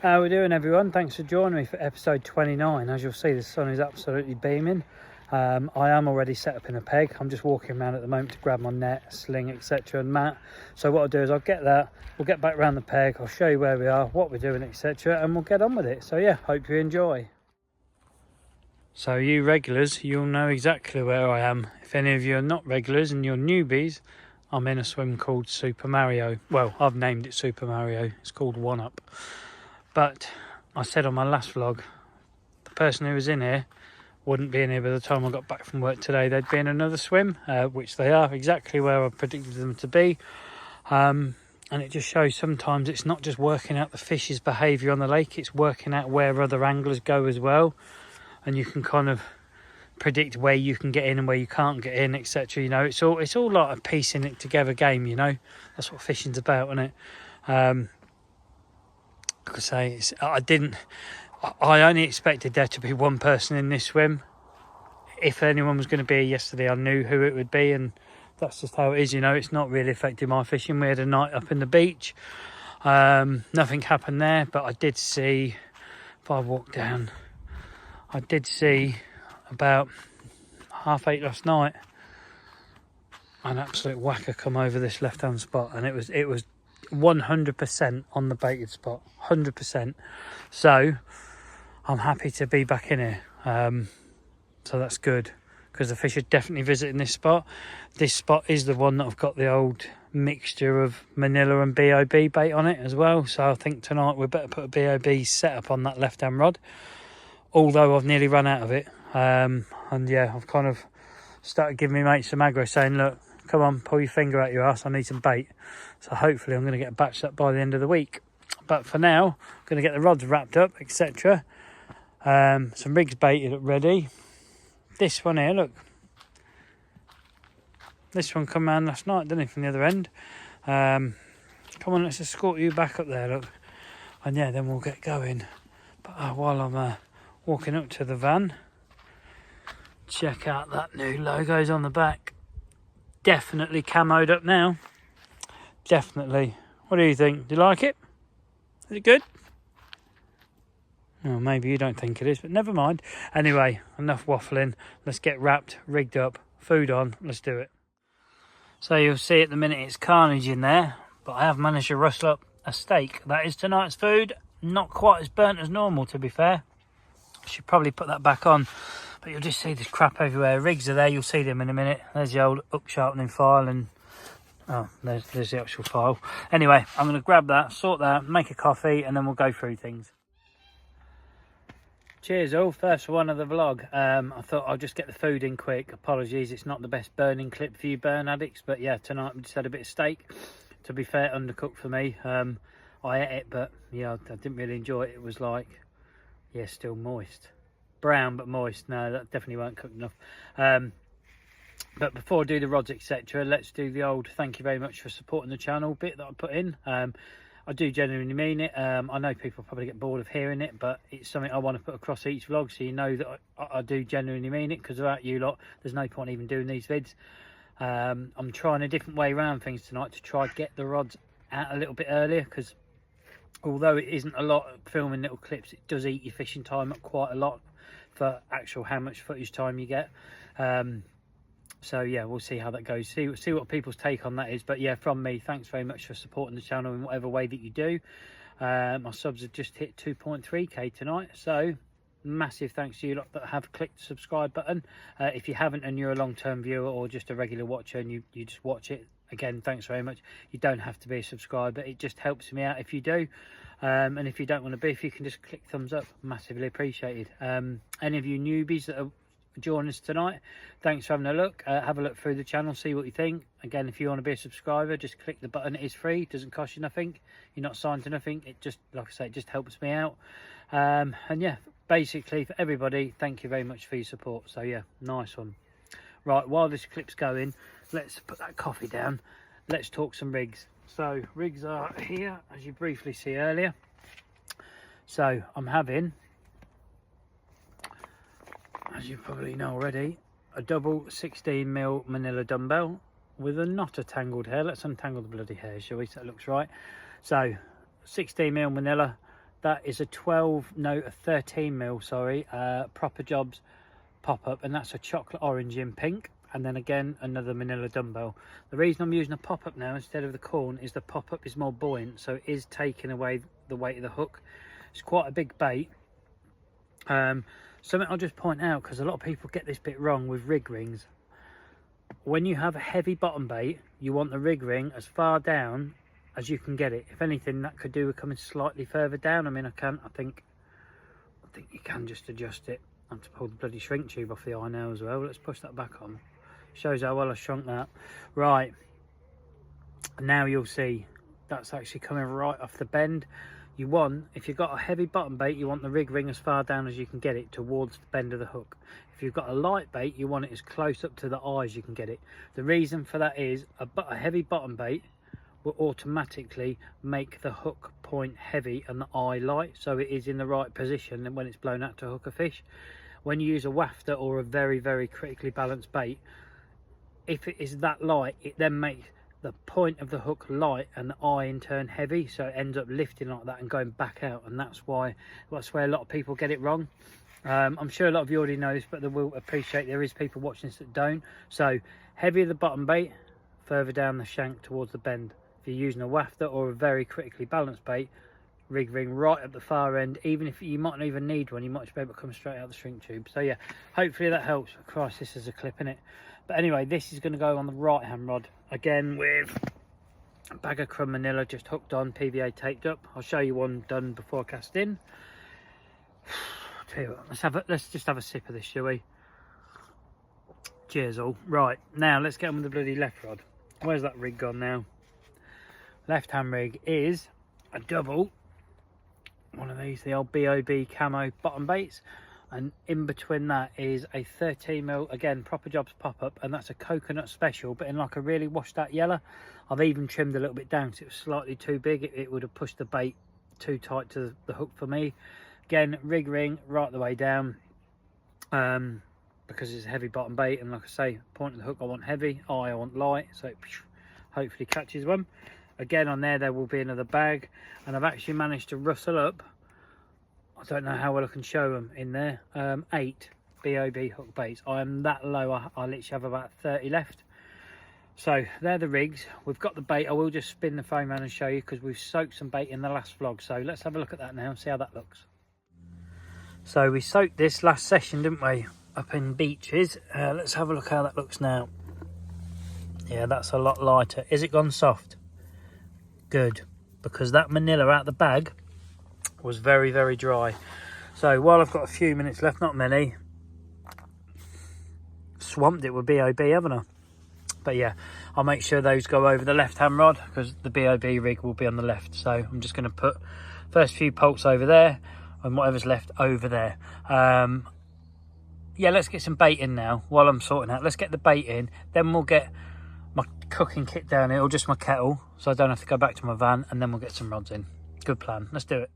How we doing, everyone? Thanks for joining me for episode 29. As you'll see, the sun is absolutely beaming. I am already set up in a peg. I'm just walking around at the moment to grab my net, sling, etc. and mat. So what I'll do is I'll get that, we'll get back around the peg, I'll show you where we are, what we're doing, etc. and we'll get on with it. So yeah, hope you enjoy. So you regulars, you'll know exactly where I am. If any of you are not regulars and you're newbies, I'm in a swim called Super Mario. Well, I've named it Super Mario. It's called One Up. But I said on my last vlog, the person who was in here wouldn't be in here by the time I got back from work today. They'd be in another swim, which they are, exactly where I predicted them to be. And it just shows sometimes it's not just working out the fish's behaviour on the lake, it's working out where other anglers go as well. And you can kind of predict where you can get in and where you can't get in, etc. You know, it's all like a piecing it together game, you know. That's what fishing's about, isn't it? Like I say, I only expected there to be one person in this swim. If anyone was going to be here yesterday, I knew who it would be, and that's just how it is, you know. It's not really affecting my fishing. We had a night up in the beach. Nothing happened there, but I did see, if I walk down, I did see about 8:30 last night an absolute whacker come over this left-hand spot, and it was 100% on the baited spot, 100%. So I'm happy to be back in here. So that's good, because the fish are definitely visiting this spot. This spot is the one that I've got the old mixture of Manila and BOB bait on it as well. So I think tonight we better put a BOB setup on that left-hand rod, although I've nearly run out of it. And yeah, I've kind of started giving my mates some aggro, saying, look, come on, pull your finger out your ass, I need some bait. So hopefully I'm going to get batched up by the end of the week. But for now, I'm going to get the rods wrapped up, etc. Some rigs baited up ready. This one here, look. This one come round last night, didn't it, from the other end. Come on, let's escort you back up there, look. And yeah, then we'll get going. But while I'm walking up to the van, check out that new logos on the back. Definitely camoed up now. Definitely. What do you think? Do you like it? Is it good? Well, maybe you don't think it is, but never mind. Anyway, enough waffling. Let's get wrapped, rigged up, food on. Let's do it. So you'll see at the minute it's carnage in there, but I have managed to rustle up a steak. That is tonight's food. Not quite as burnt as normal, to be fair. I should probably put that back on. But you'll just see this crap everywhere. Rigs are there, you'll see them in a minute. There's the old up sharpening file, and oh, there's the actual file. Anyway, I'm going to grab that, sort that, make a coffee, and then we'll go through things. Cheers all, first one of the vlog. I thought I'll just get the food in quick. Apologies, it's not the best burning clip for you burn addicts, but yeah, tonight we just had a bit of steak. To be fair, undercooked for me. I ate it, but yeah, I didn't really enjoy it. It was like, yeah, still moist. Brown but moist. No, that definitely weren't cooked enough. But before I do the rods, etc., let's do the old thank you very much for supporting the channel bit that I put in. I do genuinely mean it. I know people probably get bored of hearing it, but it's something I want to put across each vlog, so you know that I do genuinely mean it, because without you lot, there's no point even doing these vids. I'm trying a different way around things tonight to try to get the rods out a little bit earlier, because although it isn't a lot of filming little clips, it does eat your fishing time up quite a lot for actual how much footage time you get. So yeah, we'll see how that goes, see what people's take on that is. But yeah, from me, thanks very much for supporting the channel in whatever way that you do. My subs have just hit 2.3k tonight, so massive thanks to you lot that have clicked the subscribe button. If you haven't and you're a long-term viewer or just a regular watcher and you just watch it, again, thanks very much. You don't have to be a subscriber, it just helps me out if you do. And if you don't want to be, if you can just click thumbs up, massively appreciated. Any of you newbies that are joining us tonight, thanks for having a look. Have a look through the channel, see what you think. Again, if you want to be a subscriber, just click the button. It is free, it doesn't cost you nothing, you're not signed to nothing. It just, like I say, it just helps me out. And yeah, basically for everybody, thank you very much for your support. So yeah, nice one. Right, while this clip's going, let's put that coffee down. Let's talk some rigs. So rigs are here, as you briefly see earlier. So I'm having, as you probably know already, a double 16mm Manila dumbbell with a not a tangled hair. Let's untangle the bloody hair, shall we, so it looks right. So 16mm Manila, That is a 13 mil, sorry, Proper Jobs pop-up, and that's a chocolate orange in pink. And then again, another manila dumbbell. The reason I'm using a pop-up now instead of the corn is the pop-up is more buoyant, so it is taking away the weight of the hook. It's quite a big bait. Something I'll just point out, because a lot of people get this bit wrong with rig rings. When you have a heavy bottom bait, you want the rig ring as far down as you can get it. If anything, that could do with coming slightly further down. I mean, I think you can just adjust it. I have to pull the bloody shrink tube off the eye now as well. Let's push that back on. Shows how well I shrunk that. Right, now you'll see that's actually coming right off the bend. You want, if you've got a heavy bottom bait, you want the rig ring as far down as you can get it towards the bend of the hook. If you've got a light bait, you want it as close up to the eye as you can get it. The reason for that is a heavy bottom bait will automatically make the hook point heavy and the eye light, so it is in the right position and when it's blown out to hook a fish. When you use a wafter or a very, very critically balanced bait, if it is that light, it then makes the point of the hook light and the eye in turn heavy, so it ends up lifting like that and going back out, and that's where a lot of people get it wrong. I'm sure a lot of you already know this, but they will appreciate there is people watching this that don't. So heavier the bottom bait, further down the shank towards the bend. If you're using a wafter or a very critically balanced bait, rig ring right at the far end. Even if you might not even need one, you might just be able to come straight out the shrink tube. So yeah, hopefully that helps. Christ, this is a clip in it. But anyway, this is going to go on the right hand rod again with a bag of crumb manila just hooked on, PVA taped up. I'll show you one done before I cast in. Tell you what, let's just have a sip of this, shall we? Cheers all. Right, now let's get on with the bloody left rod. Where's that rig gone now? Left hand rig is a double, one of these, the old BOB camo bottom baits, and in between that is a 13 mil, again, Proper Jobs pop-up, and that's a coconut special, but in like a really washed out yellow. I've even trimmed a little bit down because it was slightly too big. It would have pushed the bait too tight to the hook for me. Again, rig ring right the way down, because it's a heavy bottom bait, and like I say, point of the hook I want heavy, eye I want light, so it hopefully catches one. Again, on there will be another bag, and I've actually managed to rustle up, I don't know how well I can show them in there, 8 BOB hook baits. I am that low, I literally have about 30 left. So they're the rigs. We've got the bait. I will just spin the phone around and show you, because we've soaked some bait in the last vlog. So let's have a look at that now and see how that looks. So we soaked this last session, didn't we, up in Beaches. Let's have a look how that looks now. Yeah, that's a lot lighter. Is it gone soft? Good, because that manila out the bag was very, very dry. So while I've got a few minutes left, not many, swamped it with BOB, haven't I? But yeah, I'll make sure those go over the left hand rod, because the BOB rig will be on the left. So I'm just going to put first few pulps over there and whatever's left over there. Yeah, let's get some bait in now while I'm sorting out. Let's get the bait in, then we'll get my cooking kit down here, or just my kettle, so I don't have to go back to my van, and then we'll get some rods in. Good plan, let's do it.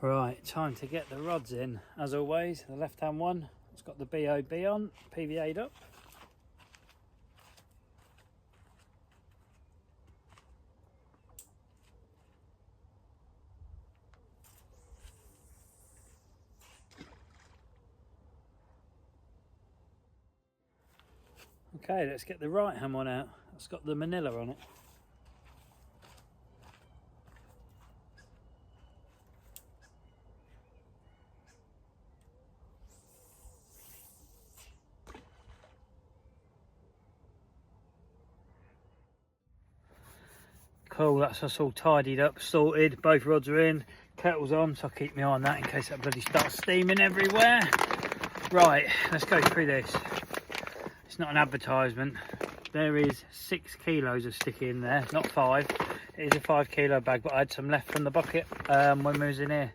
Right, time to get the rods in. As always, the left hand one, it's got the BOB on, PVA'd up. Okay, let's get the right hand one out. It's got the manila on it. Cool, that's us all tidied up, sorted. Both rods are in, kettle's on, so I'll keep my eye on that in case that bloody starts steaming everywhere. Right, let's go through this. it's not an advertisement. There is 6 kilos of sticky in there, not 5. It is a 5 kilo bag, but I had some left from the bucket when we was in here.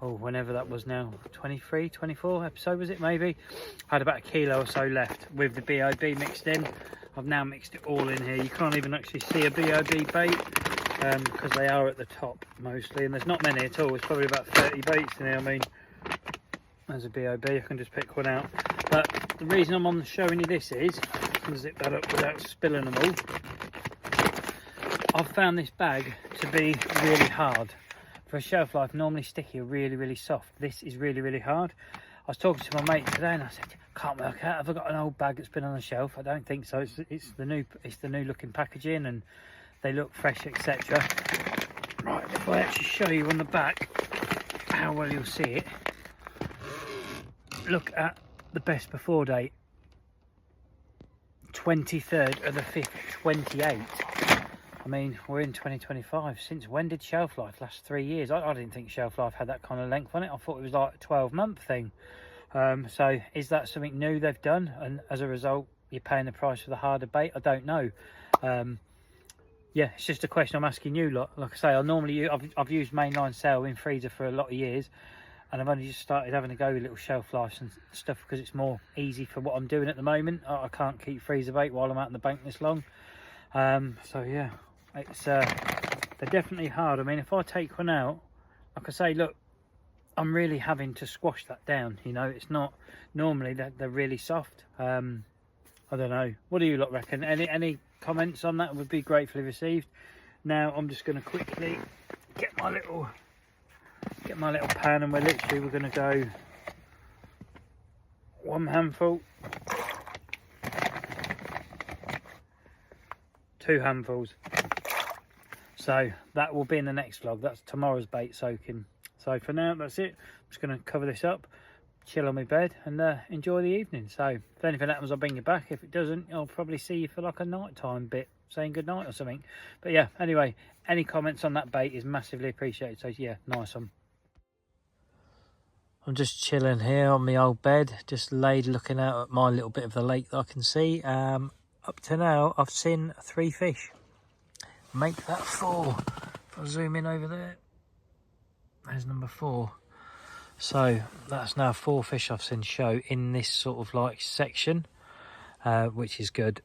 Oh, whenever that was now, 23, 24 episode was it maybe? I had about a kilo or so left with the BOB mixed in. I've now mixed it all in here. You can't even actually see a BOB bait because they are at the top mostly, and there's not many at all. It's probably about 30 baits in here. I mean, there's a BOB, I can just pick one out. But the reason I'm on showing you this is, I'll zip that up without spilling them all. I've found this bag to be really hard. For a shelf life, normally sticky are really soft. This is really hard. I was talking to my mate today and I said, can't work out, have I got an old bag that's been on the shelf? I don't think so. It's the new looking packaging and they look fresh, etc. Right, if I actually show you on the back how well you'll see it, look at the best before date, 23rd of the 5th 28. I mean, we're in 2025. Since when did shelf life last? 3 years. I didn't think shelf life had that kind of length on it. I thought it was like a 12-month thing. So is that something new they've done, and as a result you're paying the price for the harder bait? I don't know. Yeah, it's just a question I'm asking you lot. Like I say, I've used mainline sail in freezer for a lot of years, and I've only just started having to go with little shelf lives and stuff because it's more easy for what I'm doing at the moment. I can't keep freezer bait while I'm out in the bank this long. So yeah, it's they're definitely hard. I mean, if I take one out, like I say, look, I'm really having to squash that down, you know. It's not normally that they're really soft. I don't know, what do you lot reckon? Any comments on that would be gratefully received. Now I'm just going to quickly get my little pan, and we're going to go 1 handful, 2 handfuls. So that will be in the next vlog. That's tomorrow's bait soaking. So for now, that's it. I'm just going to cover this up, chill on my bed, and enjoy the evening. So if anything happens, I'll bring you back. If it doesn't, I'll probably see you for like a nighttime bit, saying good night or something. But yeah, anyway, any comments on that bait is massively appreciated. So yeah, nice one. I'm just chilling here on my old bed, just laid looking out at my little bit of the lake that I can see. Up to now, I've seen 3 fish. Make that 4. If I zoom in over there, there's number 4. So that's now 4 fish I've seen show in this sort of like section, which is good.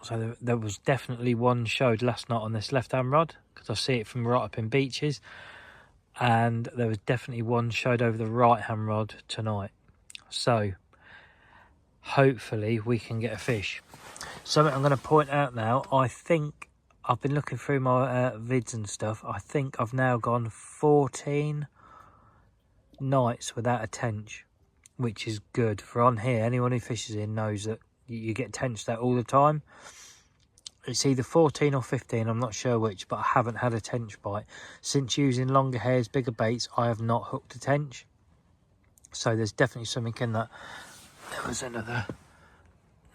So there was definitely one showed last night on this left hand rod, because I see it from right up in beaches, and there was definitely one showed over the right hand rod tonight. So hopefully we can get a fish. Something I'm going to point out now, I think I've been looking through my vids and stuff. I think I've now gone 14 nights without a tench, which is good for on here. Anyone who fishes in knows that you get tenched out all the time. It's either 14 or 15, I'm not sure which, but I haven't had a tench bite. Since using longer hairs, bigger baits, I have not hooked a tench. So there's definitely something in that. There was another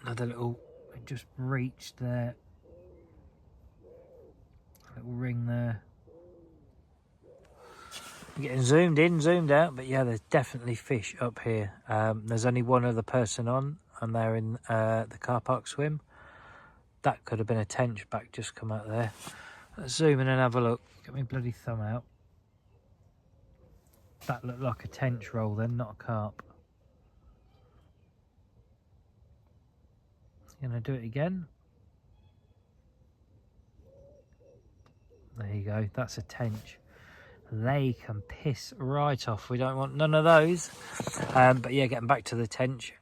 little, it just reached there. Little ring there. I'm getting zoomed in, zoomed out, but yeah, there's definitely fish up here. There's only one other person on, and they're in the car park swim. That could have been a tench back just come out there. Let's zoom in and have a look. Get my bloody thumb out. That looked like a tench roll then, not a carp. Gonna do it again. There you go, that's a tench. They can piss right off. We don't want none of those. But yeah, getting back to the tench,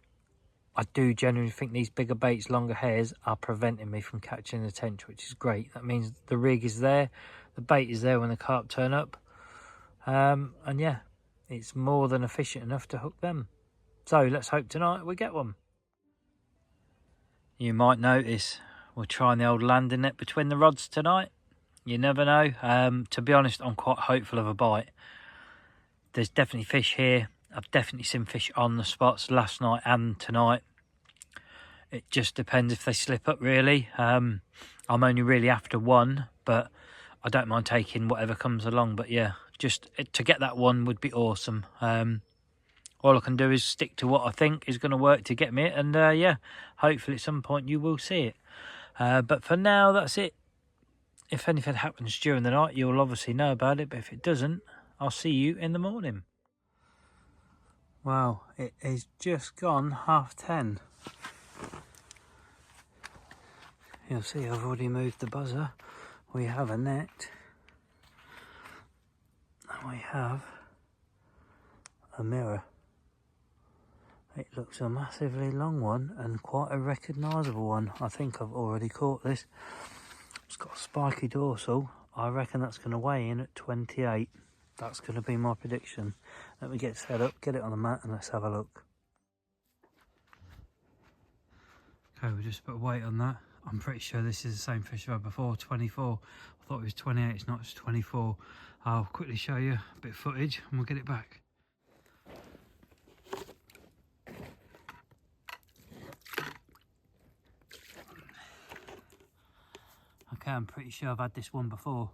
I do genuinely think these bigger baits, longer hairs, are preventing me from catching the tench, which is great. That means the rig is there, the bait is there when the carp turn up. And yeah, it's more than efficient enough to hook them. So let's hope tonight we get one. You might notice we're trying the old landing net between the rods tonight. You never know. To be honest, I'm quite hopeful of a bite. There's definitely fish here. I've definitely seen fish on the spots last night and tonight. It just depends if they slip up, really. I'm only really after one, but I don't mind taking whatever comes along. But yeah, just to get that one would be awesome. all I can do is stick to what I think is going to work to get me it, and yeah, hopefully at some point you will see it. But for now, that's it. If anything happens during the night, you'll obviously know about it, but if it doesn't, I'll see you in the morning. Well, it is just gone 10:30. You'll see I've already moved the buzzer. We have a net, and we have a mirror. It looks a massively long one and quite a recognisable one. I think I've already caught this. It's got a spiky dorsal. I reckon that's going to weigh in at 28. That's going to be my prediction. Let me get set up, get it on the mat, and let's have a look. Okay, we'll just put a weight on that. I'm pretty sure this is the same fish I had before, 24. I thought it was 28, it's not, it's 24. I'll quickly show you a bit of footage and we'll get it back. Okay, I'm pretty sure I've had this one before,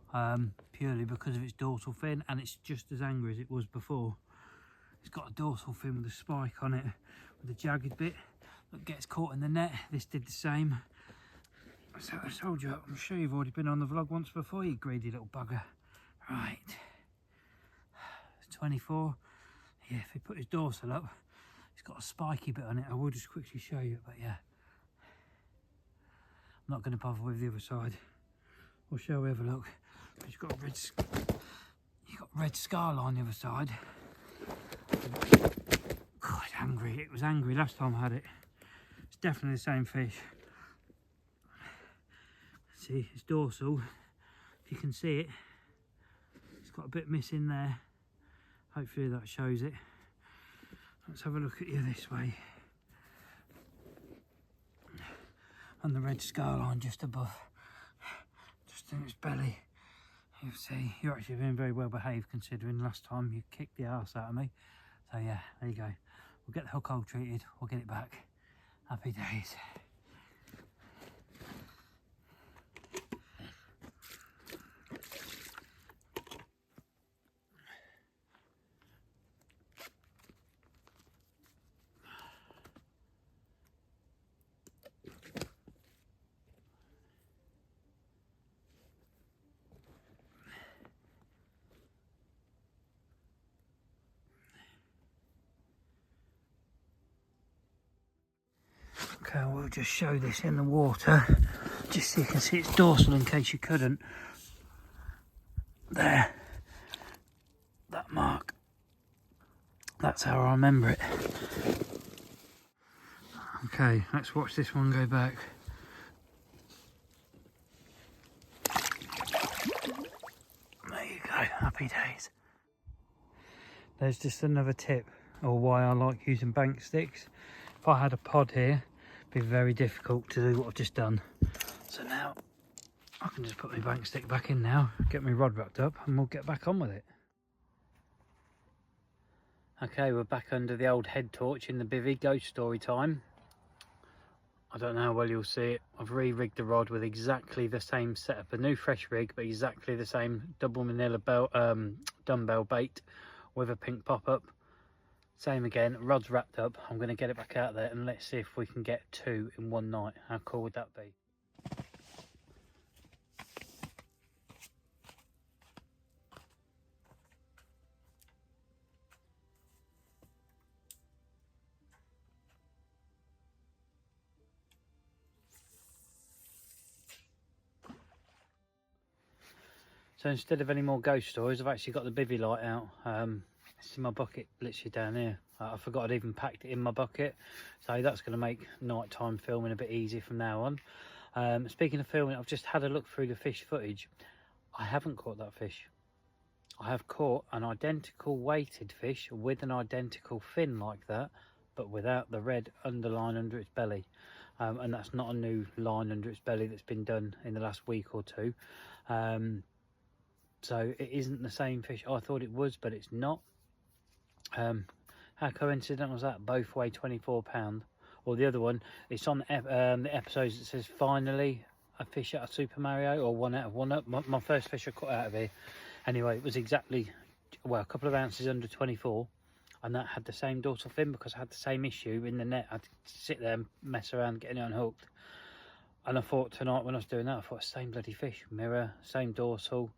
purely because of its dorsal fin, and it's just as angry as it was before. It's got a dorsal fin with a spike on it, with a jagged bit that gets caught in the net. This did the same. So I told you, I'm sure you've already been on the vlog once before, you greedy little bugger. Right, 24. Yeah, if he put his dorsal up, he's got a spiky bit on it. I will just quickly show you, but yeah. I'm not going to bother with the other side. Or shall we have a look? He's got a red scar line on the other side. God, it's angry. It was angry last time I had it. It's definitely the same fish. See, it's dorsal. If you can see it, it's got a bit missing there. Hopefully that shows it. Let's have a look at you this way. And the red scar line just above, just in its belly. You see, you're actually being very well behaved considering last time you kicked the arse out of me. So yeah, there you go. We'll get the hook hole treated, we'll get it back. Happy days. Okay, we'll just show this in the water, just so you can see its dorsal in case you couldn't. There, that mark, that's how I remember it. Okay, let's watch this one go back. There you go, happy days. There's just another tip, or why I like using bank sticks. If I had a pod here, it'd be very difficult to do what I've just done. So now I can just put my bank stick back in now, get my rod wrapped up, and we'll get back on with it. Okay, we're back under the old head torch in the bivvy. Ghost story time. I don't know how well you'll see it. I've re-rigged the rod with exactly the same setup, a new fresh rig, but exactly the same double manila dumbbell bait with a pink pop-up. Same again, rod's wrapped up. I'm going to get it back out there and let's see if we can get 2 in one night. How cool would that be? So instead of any more ghost stories, I've actually got the bivvy light out. It's in my bucket, literally down here. I forgot I'd even packed it in my bucket. So that's going to make nighttime filming a bit easier from now on. Speaking of filming, I've just had a look through the fish footage. I haven't caught that fish. I have caught an identical weighted fish with an identical fin like that, but without the red underline under its belly. And that's not a new line under its belly that's been done in the last week or two. So it isn't the same fish I thought it was, but it's not. How coincidental was that? Both weigh 24 pounds. Or the other one, it's on the episodes that says finally a fish out of Super Mario, or 1 out of 1 up. My first fish I caught out of here. Anyway, it was exactly, well, a couple of ounces under 24. and that had the same dorsal fin, because I had the same issue in the net. I'd sit there and mess around getting it unhooked, and I thought tonight when I was doing that, I thought same bloody fish, mirror, same dorsal.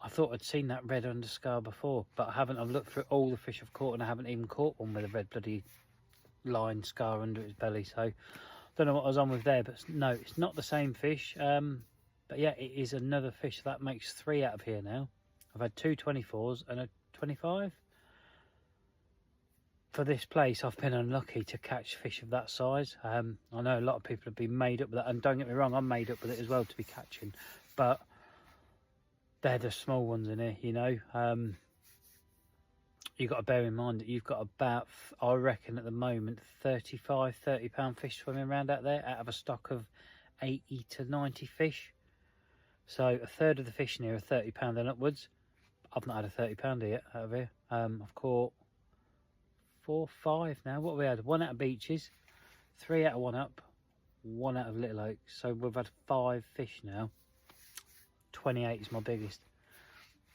I thought I'd seen that red underscar before, but I haven't. I've looked through all the fish I've caught and I haven't even caught one with a red bloody line scar under its belly. So don't know what I was on with there, but no, it's not the same fish. But yeah, it is another fish. That makes 3 out of here now. I've had 2 24s and a 25. For this place, I've been unlucky to catch fish of that size. I know a lot of people have been made up with that, and don't get me wrong, I'm made up with it as well to be catching, but they're the small ones in here, you know. You've got to bear in mind that you've got about, I reckon at the moment, 35, 30 pound fish swimming around out there out of a stock of 80 to 90 fish. So a third of the fish in here are 30 pound and upwards. I've not had a 30 pounder yet out of here. I've caught 4, 5 now. What have we had? 1 out of beaches, 3 out of 1 up, 1 out of Little Oaks. So we've had 5 fish now. 28 is my biggest.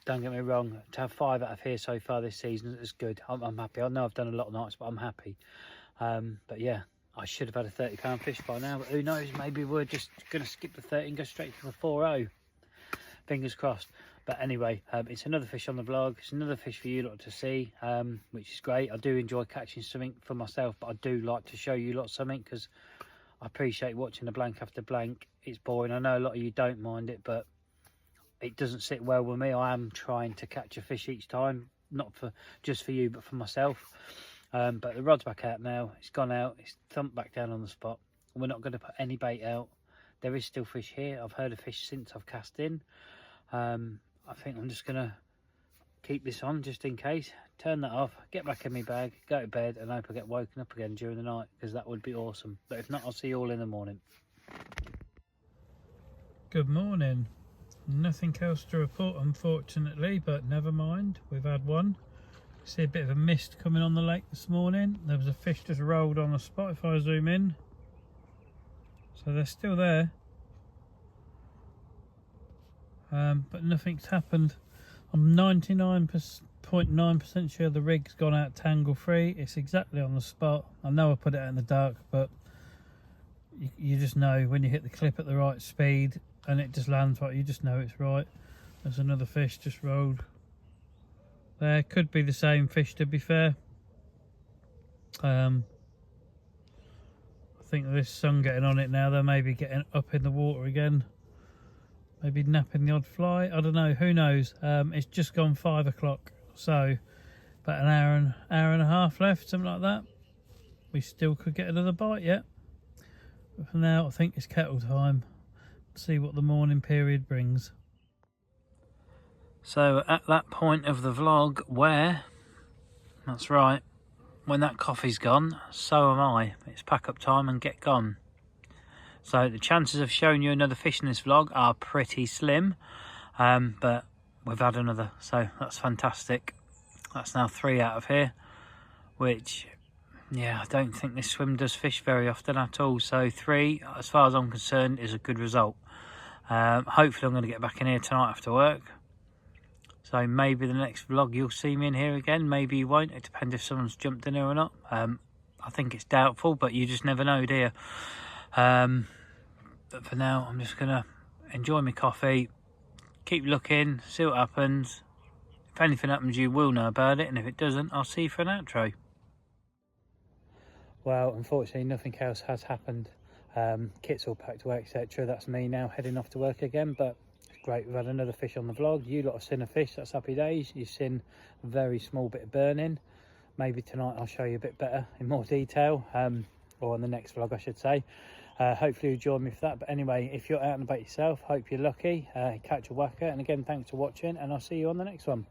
Don't get me wrong, to have 5 out of here so far this season is good. I'm happy. I know I've done a lot of nights, but I'm happy. But yeah, I should have had a 30 pound fish by now, but who knows, maybe we're just going to skip the 30 and go straight to the 4.0. Fingers crossed. But anyway, it's another fish on the vlog. It's another fish for you lot to see, which is great. I do enjoy catching something for myself, but I do like to show you lot something, because I appreciate watching the blank after blank. It's boring. I know a lot of you don't mind it, but it doesn't sit well with me. I am trying to catch a fish each time, not for just for you, but for myself. But the rod's back out now. It's gone out. It's thumped back down on the spot. We're not going to put any bait out. There is still fish here. I've heard of fish since I've cast in. I think I'm just going to keep this on just in case. Turn that off, get back in my bag, go to bed, and hope I get woken up again during the night, because that would be awesome. But if not, I'll see you all in the morning. Good morning. Nothing else to report, unfortunately, but never mind. We've had one. See a bit of a mist coming on the lake this morning. There was a fish just rolled on the spot if I zoom in. So they're still there. But nothing's happened. I'm 99.9% sure the rig's gone out tangle free. It's exactly on the spot. I know I put it out in the dark, but you just know when you hit the clip at the right speed and it just lands right, you just know it's right. There's another fish just rolled there. Could be the same fish, to be fair. I think this sun getting on it now, they may be getting up in the water again, maybe napping the odd fly. I don't know, who knows. It's just gone 5 o'clock, so about an hour and a half left, something like that. We still could get another bite yet, but for now I think it's kettle time. See what the morning period brings. So at that point of the vlog where, that's right, when that coffee's gone, so am I. It's pack up time and get gone. So the chances of showing you another fish in this vlog are pretty slim, but we've had another, so that's fantastic. That's now 3 out of here, which, yeah, I don't think this swim does fish very often at all. So 3, as far as I'm concerned, is a good result. Hopefully I'm going to get back in here tonight after work. So maybe the next vlog you'll see me in here again, maybe you won't. It depends if someone's jumped in here or not. I think it's doubtful, but you just never know, do you? But for now, I'm just going to enjoy my coffee, keep looking, see what happens. If anything happens, you will know about it, and if it doesn't, I'll see you for an outro. Well, unfortunately, nothing else has happened. Kit's all packed away, etc. That's me now heading off to work again, but it's great. We've had another fish on the vlog. You lot have seen a fish, that's happy days. You've seen a very small bit of burning. Maybe tonight I'll show you a bit better in more detail, or on the next vlog I should say. Hopefully you'll join me for that. But anyway, if you're out and about yourself, hope you're lucky, catch a whacker. And again, thanks for watching, and I'll see you on the next one.